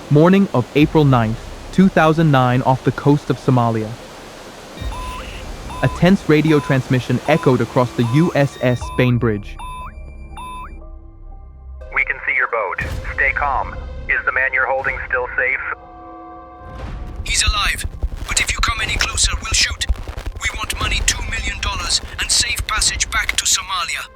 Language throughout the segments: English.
Morning of April 9th, 2009 off the coast of Somalia. A tense radio transmission echoed across the USS Bainbridge. We can see your boat. Stay calm. Is the man you're holding still safe? He's alive, but if you come any closer, we'll shoot. We want money, $2 million, and safe passage back to Somalia.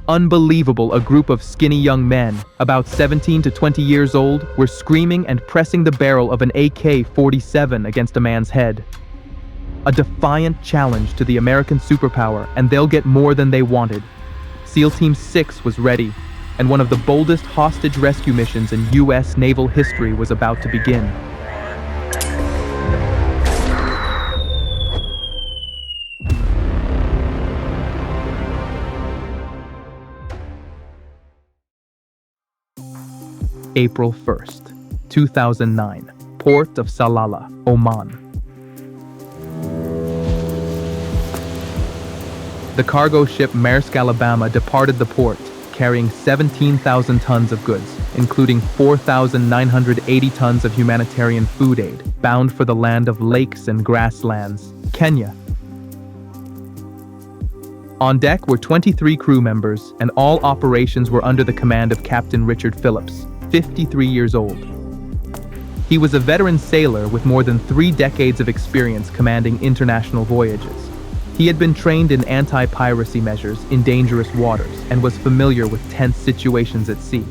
Unbelievable, a group of skinny young men, about 17 to 20 years old, were screaming and pressing the barrel of an AK-47 against a man's head. A defiant challenge to the American superpower, and they'll get more than they wanted. SEAL Team 6 was ready, and one of the boldest hostage rescue missions in U.S. naval history was about to begin. April 1st, 2009, Port of Salalah, Oman. The cargo ship Maersk Alabama departed the port, carrying 17,000 tons of goods, including 4,980 tons of humanitarian food aid, bound for the land of lakes and grasslands, Kenya. On deck were 23 crew members, and all operations were under the command of Captain Richard Phillips, 53 years old. He was a veteran sailor with more than 3 decades of experience commanding international voyages. He had been trained in anti-piracy measures in dangerous waters and was familiar with tense situations at sea.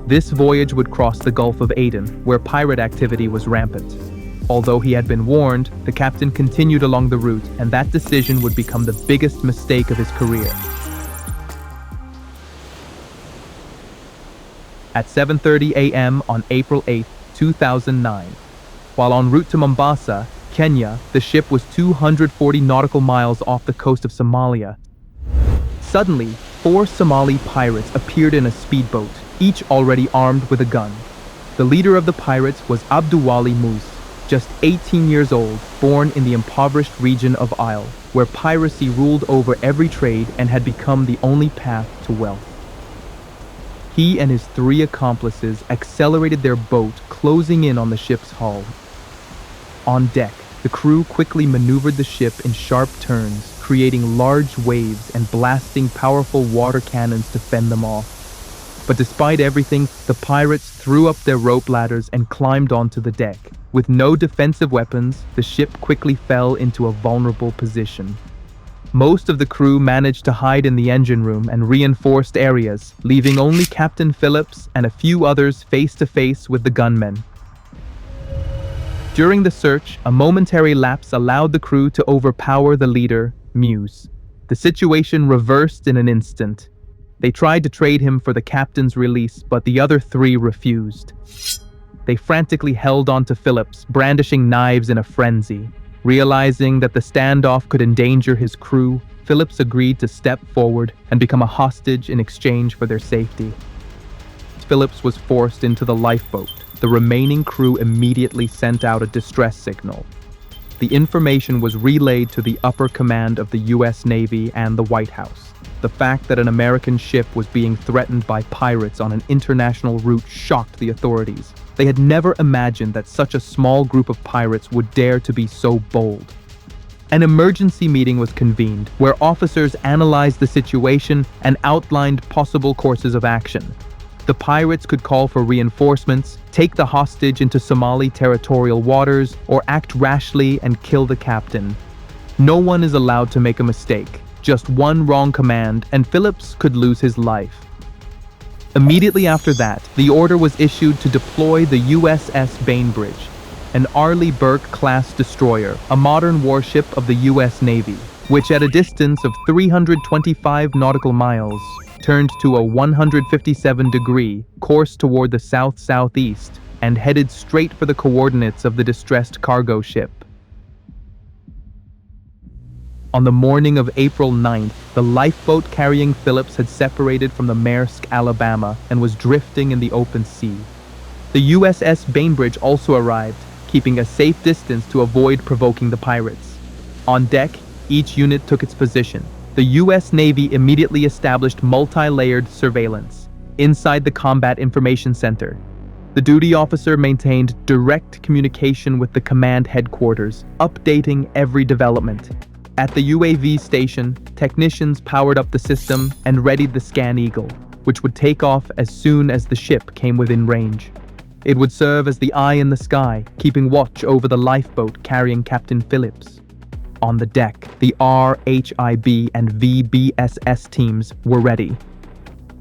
This voyage would cross the Gulf of Aden, where pirate activity was rampant. Although he had been warned, the captain continued along the route, and that decision would become the biggest mistake of his career. At 7:30 a.m. on April 8, 2009. While en route to Mombasa, Kenya, the ship was 240 nautical miles off the coast of Somalia. Suddenly, 4 Somali pirates appeared in a speedboat, each already armed with a gun. The leader of the pirates was Abduwali Moose, just 18 years old, born in the impoverished region of Isle, where piracy ruled over every trade and had become the only path to wealth. He and his 3 accomplices accelerated their boat, closing in on the ship's hull. On deck, the crew quickly maneuvered the ship in sharp turns, creating large waves and blasting powerful water cannons to fend them off. But despite everything, the pirates threw up their rope ladders and climbed onto the deck. With no defensive weapons, the ship quickly fell into a vulnerable position. Most of the crew managed to hide in the engine room and reinforced areas, leaving only Captain Phillips and a few others face-to-face with the gunmen. During the search, a momentary lapse allowed the crew to overpower the leader, Muse. The situation reversed in an instant. They tried to trade him for the captain's release, but the other 3 refused. They frantically held on to Phillips, brandishing knives in a frenzy. Realizing that the standoff could endanger his crew, Phillips agreed to step forward and become a hostage in exchange for their safety. Phillips was forced into the lifeboat. The remaining crew immediately sent out a distress signal. The information was relayed to the upper command of the U.S. Navy and the White House. The fact that an American ship was being threatened by pirates on an international route shocked the authorities. They had never imagined that such a small group of pirates would dare to be so bold. An emergency meeting was convened, where officers analyzed the situation and outlined possible courses of action. The pirates could call for reinforcements, take the hostage into Somali territorial waters, or act rashly and kill the captain. No one is allowed to make a mistake. Just one wrong command, and Phillips could lose his life. Immediately after that, the order was issued to deploy the USS Bainbridge, an Arleigh Burke-class destroyer, a modern warship of the U.S. Navy, which at a distance of 325 nautical miles, turned to a 157-degree course toward the south-southeast and headed straight for the coordinates of the distressed cargo ship. On the morning of April 9th, the lifeboat carrying Phillips had separated from the Maersk Alabama and was drifting in the open sea. The USS Bainbridge also arrived, keeping a safe distance to avoid provoking the pirates. On deck, each unit took its position. The U.S. Navy immediately established multi-layered surveillance. Inside the Combat Information Center, The duty officer maintained direct communication with the command headquarters, updating every development. At the UAV station, technicians powered up the system and readied the Scan Eagle, which would take off as soon as the ship came within range. It would serve as the eye in the sky, keeping watch over the lifeboat carrying Captain Phillips. On the deck, the RHIB and VBSS teams were ready.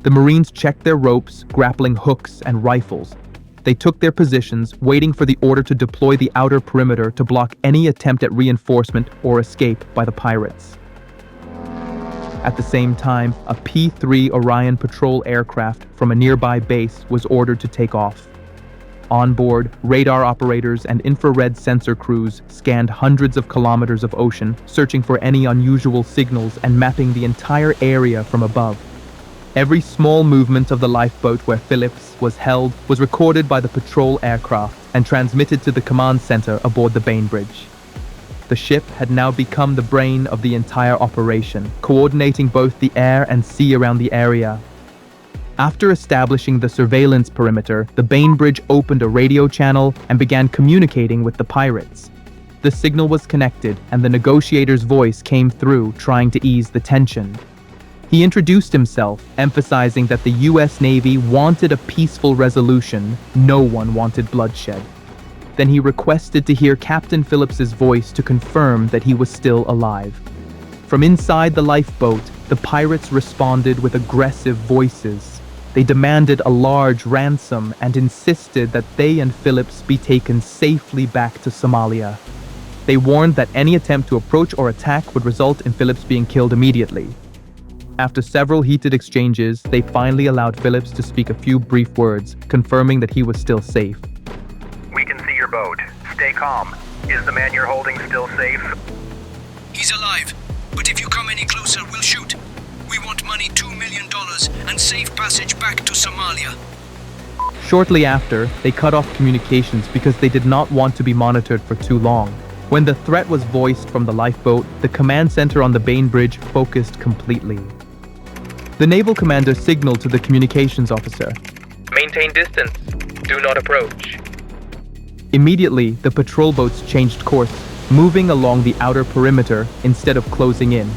The Marines checked their ropes, grappling hooks, and rifles. They took their positions, waiting for the order to deploy the outer perimeter to block any attempt at reinforcement or escape by the pirates. At the same time, a P-3 Orion patrol aircraft from a nearby base was ordered to take off. On board, radar operators and infrared sensor crews scanned hundreds of kilometers of ocean, searching for any unusual signals and mapping the entire area from above. Every small movement of the lifeboat where Phillips was held was recorded by the patrol aircraft and transmitted to the command center aboard the Bainbridge. The ship had now become the brain of the entire operation, coordinating both the air and sea around the area. After establishing the surveillance perimeter, the Bainbridge opened a radio channel and began communicating with the pirates. The signal was connected, and the negotiator's voice came through, trying to ease the tension. He introduced himself, emphasizing that the U.S. Navy wanted a peaceful resolution. No one wanted bloodshed. Then he requested to hear Captain Phillips's voice to confirm that he was still alive. From inside the lifeboat, the pirates responded with aggressive voices. They demanded a large ransom and insisted that they and Phillips be taken safely back to Somalia. They warned that any attempt to approach or attack would result in Phillips being killed immediately. After several heated exchanges, they finally allowed Phillips to speak a few brief words, confirming that he was still safe. We can see your boat. Stay calm. Is the man you're holding still safe? He's alive, but if you come any closer, we'll shoot. We want money, $2 million, and safe passage back to Somalia. Shortly after, they cut off communications because they did not want to be monitored for too long. When the threat was voiced from the lifeboat, the command center on the Bainbridge focused completely. The naval commander signaled to the communications officer, "Maintain distance. Do not approach." Immediately, the patrol boats changed course, moving along the outer perimeter instead of closing in.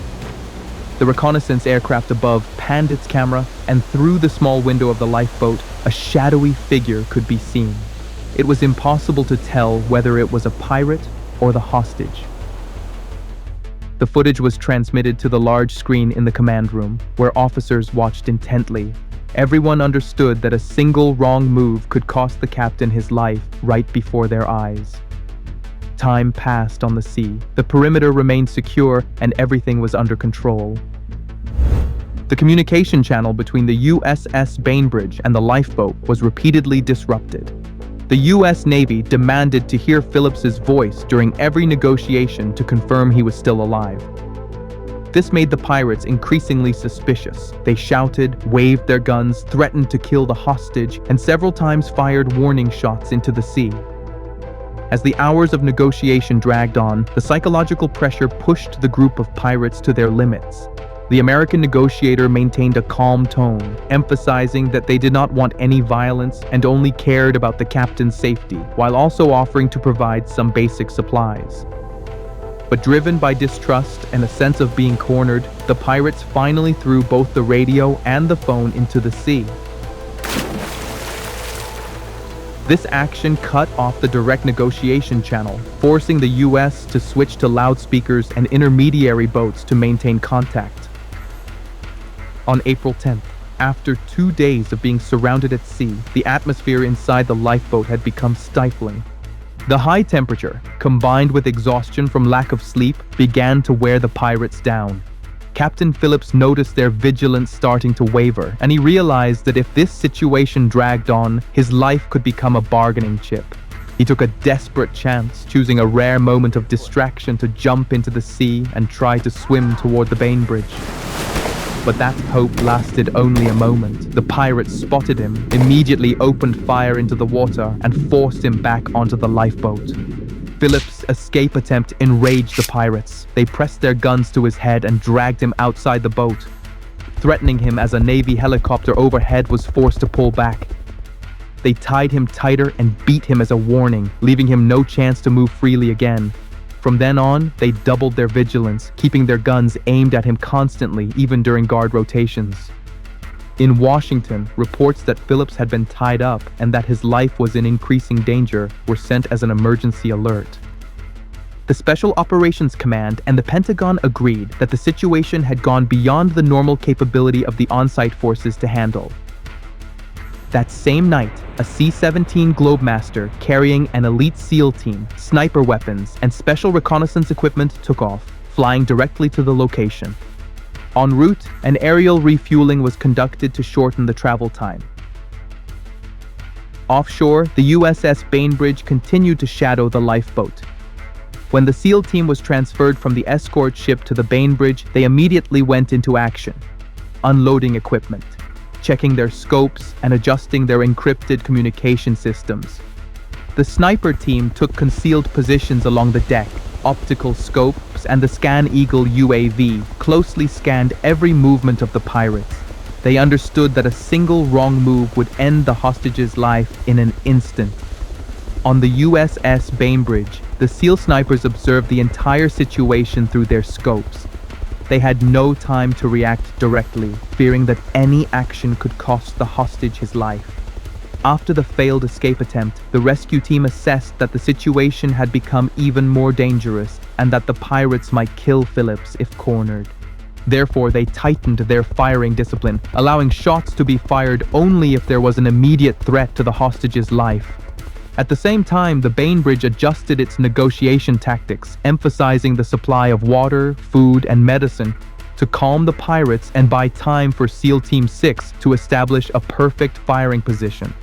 The reconnaissance aircraft above panned its camera, and through the small window of the lifeboat, a shadowy figure could be seen. It was impossible to tell whether it was a pirate or the hostage. The footage was transmitted to the large screen in the command room, where officers watched intently. Everyone understood that a single wrong move could cost the captain his life right before their eyes. Time passed on the sea. The perimeter remained secure and everything was under control. The communication channel between the USS Bainbridge and the lifeboat was repeatedly disrupted. The U.S. Navy demanded to hear Phillips's voice during every negotiation to confirm he was still alive. This made the pirates increasingly suspicious. They shouted, waved their guns, threatened to kill the hostage, and several times fired warning shots into the sea. As the hours of negotiation dragged on, the psychological pressure pushed the group of pirates to their limits. The American negotiator maintained a calm tone, emphasizing that they did not want any violence and only cared about the captain's safety, while also offering to provide some basic supplies. But driven by distrust and a sense of being cornered, the pirates finally threw both the radio and the phone into the sea. This action cut off the direct negotiation channel, forcing the U.S. to switch to loudspeakers and intermediary boats to maintain contact. On April 10th, after 2 days of being surrounded at sea, the atmosphere inside the lifeboat had become stifling. The high temperature, combined with exhaustion from lack of sleep, began to wear the pirates down. Captain Phillips noticed their vigilance starting to waver, and he realized that if this situation dragged on, his life could become a bargaining chip. He took a desperate chance, choosing a rare moment of distraction to jump into the sea and try to swim toward the Bainbridge. But that hope lasted only a moment. The pirates spotted him, immediately opened fire into the water, and forced him back onto the lifeboat. Phillips' escape attempt enraged the pirates. They pressed their guns to his head and dragged him outside the boat, threatening him as a Navy helicopter overhead was forced to pull back. They tied him tighter and beat him as a warning, leaving him no chance to move freely again. From then on, they doubled their vigilance, keeping their guns aimed at him constantly, even during guard rotations. In Washington, reports that Phillips had been tied up and that his life was in increasing danger were sent as an emergency alert. The Special Operations Command and the Pentagon agreed that the situation had gone beyond the normal capability of the on-site forces to handle. That same night, a C-17 Globemaster carrying an elite SEAL team, sniper weapons, and special reconnaissance equipment took off, flying directly to the location. En route, an aerial refueling was conducted to shorten the travel time. Offshore, the USS Bainbridge continued to shadow the lifeboat. When the SEAL team was transferred from the escort ship to the Bainbridge, they immediately went into action, unloading equipment, checking their scopes, and adjusting their encrypted communication systems. The sniper team took concealed positions along the deck. Optical scopes and the Scan Eagle UAV closely scanned every movement of the pirates. They understood that a single wrong move would end the hostage's life in an instant. On the USS Bainbridge, the SEAL snipers observed the entire situation through their scopes. They had no time to react directly, fearing that any action could cost the hostage his life. After the failed escape attempt, the rescue team assessed that the situation had become even more dangerous and that the pirates might kill Phillips if cornered. Therefore, they tightened their firing discipline, allowing shots to be fired only if there was an immediate threat to the hostage's life. At the same time, the Bainbridge adjusted its negotiation tactics, emphasizing the supply of water, food, and medicine to calm the pirates and buy time for SEAL Team 6 to establish a perfect firing position.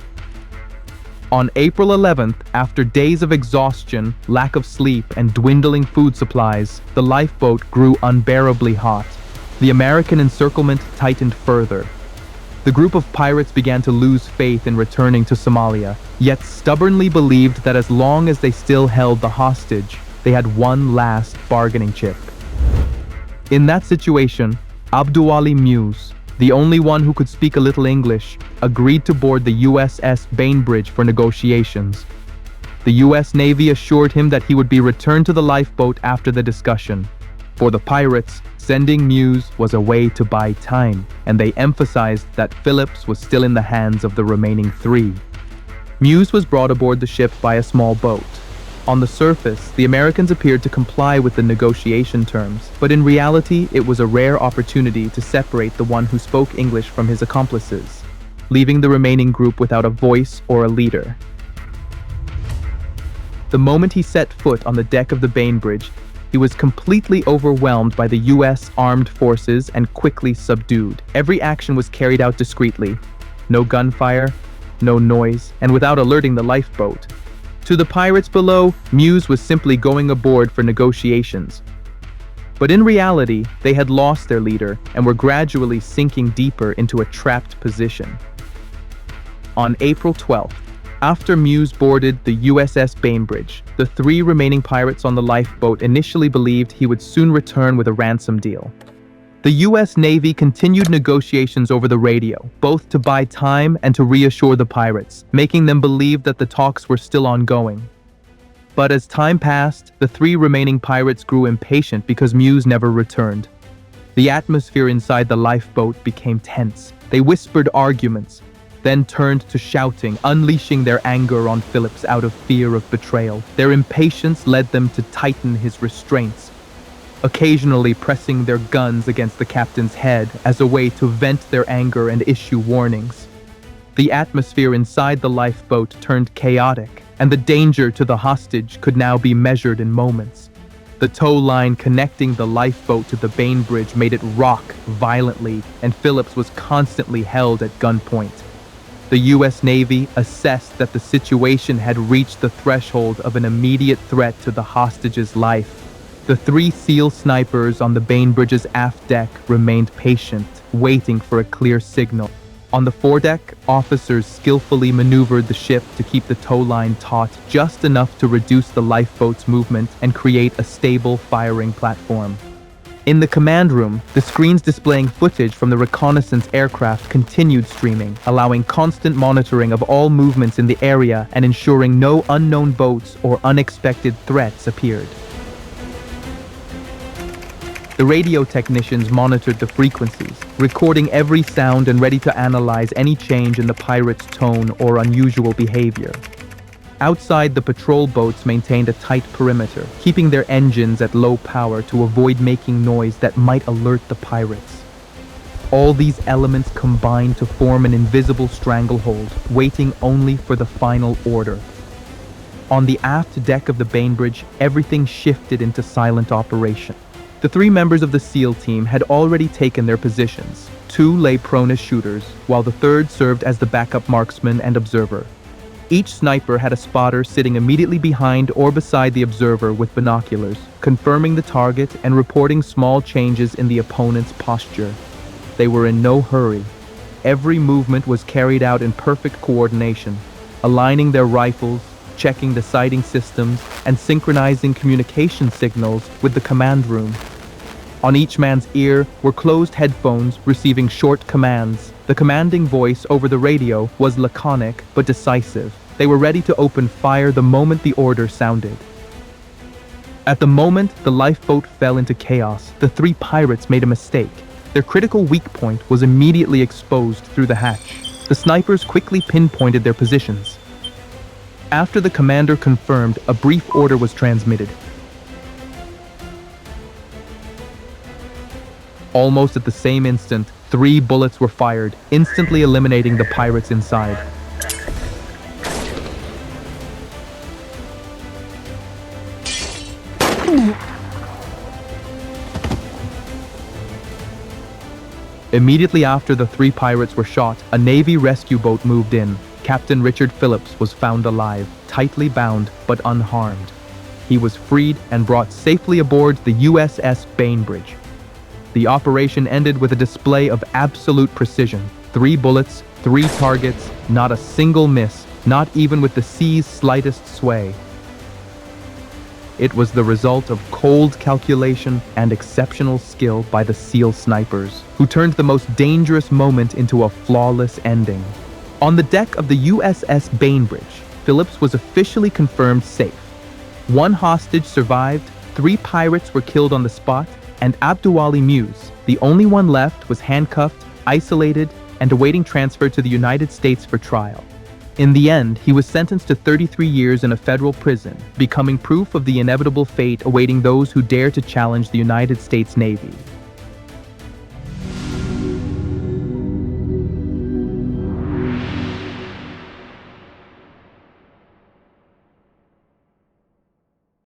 On April 11th, after days of exhaustion, lack of sleep, and dwindling food supplies, the lifeboat grew unbearably hot. The American encirclement tightened further. The group of pirates began to lose faith in returning to Somalia, yet stubbornly believed that as long as they still held the hostage, they had one last bargaining chip. In that situation, Abduwali Muse, the only one who could speak a little English, agreed to board the USS Bainbridge for negotiations. The US Navy assured him that he would be returned to the lifeboat after the discussion. For the pirates, sending Muse was a way to buy time, and they emphasized that Phillips was still in the hands of the remaining three. Muse was brought aboard the ship by a small boat. On the surface, the Americans appeared to comply with the negotiation terms, but in reality, it was a rare opportunity to separate the one who spoke English from his accomplices, leaving the remaining group without a voice or a leader. The moment he set foot on the deck of the Bainbridge, he was completely overwhelmed by the U.S. armed forces and quickly subdued. Every action was carried out discreetly. No gunfire, no noise, and without alerting the lifeboat. To the pirates below, Muse was simply going aboard for negotiations. But in reality, they had lost their leader and were gradually sinking deeper into a trapped position. On April 12th, after Muse boarded the USS Bainbridge, the three remaining pirates on the lifeboat initially believed he would soon return with a ransom deal. The US Navy continued negotiations over the radio, both to buy time and to reassure the pirates, making them believe that the talks were still ongoing. But as time passed, the three remaining pirates grew impatient because Muse never returned. The atmosphere inside the lifeboat became tense. They whispered arguments, then turned to shouting, unleashing their anger on Phillips out of fear of betrayal. Their impatience led them to tighten his restraints, occasionally pressing their guns against the captain's head as a way to vent their anger and issue warnings. The atmosphere inside the lifeboat turned chaotic, and the danger to the hostage could now be measured in moments. The tow line connecting the lifeboat to the Bainbridge made it rock violently, and Phillips was constantly held at gunpoint. The US Navy assessed that the situation had reached the threshold of an immediate threat to the hostage's life. The three SEAL snipers on the Bainbridge's aft deck remained patient, waiting for a clear signal. On the foredeck, officers skillfully maneuvered the ship to keep the tow line taut just enough to reduce the lifeboat's movement and create a stable firing platform. In the command room, the screens displaying footage from the reconnaissance aircraft continued streaming, allowing constant monitoring of all movements in the area and ensuring no unknown boats or unexpected threats appeared. The radio technicians monitored the frequencies, recording every sound and ready to analyze any change in the pirates' tone or unusual behavior. Outside, the patrol boats maintained a tight perimeter, keeping their engines at low power to avoid making noise that might alert the pirates. All these elements combined to form an invisible stranglehold, waiting only for the final order. On the aft deck of the Bainbridge, everything shifted into silent operation. The 3 members of the SEAL team had already taken their positions. 2 lay prone as shooters, while the 3rd served as the backup marksman and observer. Each sniper had a spotter sitting immediately behind or beside the observer with binoculars, confirming the target and reporting small changes in the opponent's posture. They were in no hurry. Every movement was carried out in perfect coordination, aligning their rifles, checking the sighting systems, and synchronizing communication signals with the command room. On each man's ear were closed headphones receiving short commands. The commanding voice over the radio was laconic but decisive. They were ready to open fire the moment the order sounded. At the moment the lifeboat fell into chaos, the 3 pirates made a mistake. Their critical weak point was immediately exposed through the hatch. The snipers quickly pinpointed their positions. After the commander confirmed, a brief order was transmitted. Almost at the same instant, 3 bullets were fired, instantly eliminating the pirates inside. Immediately after the 3 pirates were shot, a Navy rescue boat moved in. Captain Richard Phillips was found alive, tightly bound but unharmed. He was freed and brought safely aboard the USS Bainbridge. The operation ended with a display of absolute precision. 3 bullets, 3 targets, not a single miss, not even with the sea's slightest sway. It was the result of cold calculation and exceptional skill by the SEAL snipers, who turned the most dangerous moment into a flawless ending. On the deck of the USS Bainbridge, Phillips was officially confirmed safe. 1 hostage survived, 3 pirates were killed on the spot, and Abduwali Muse, the only one left, was handcuffed, isolated, and awaiting transfer to the United States for trial. In the end, he was sentenced to 33 years in a federal prison, becoming proof of the inevitable fate awaiting those who dare to challenge the United States Navy.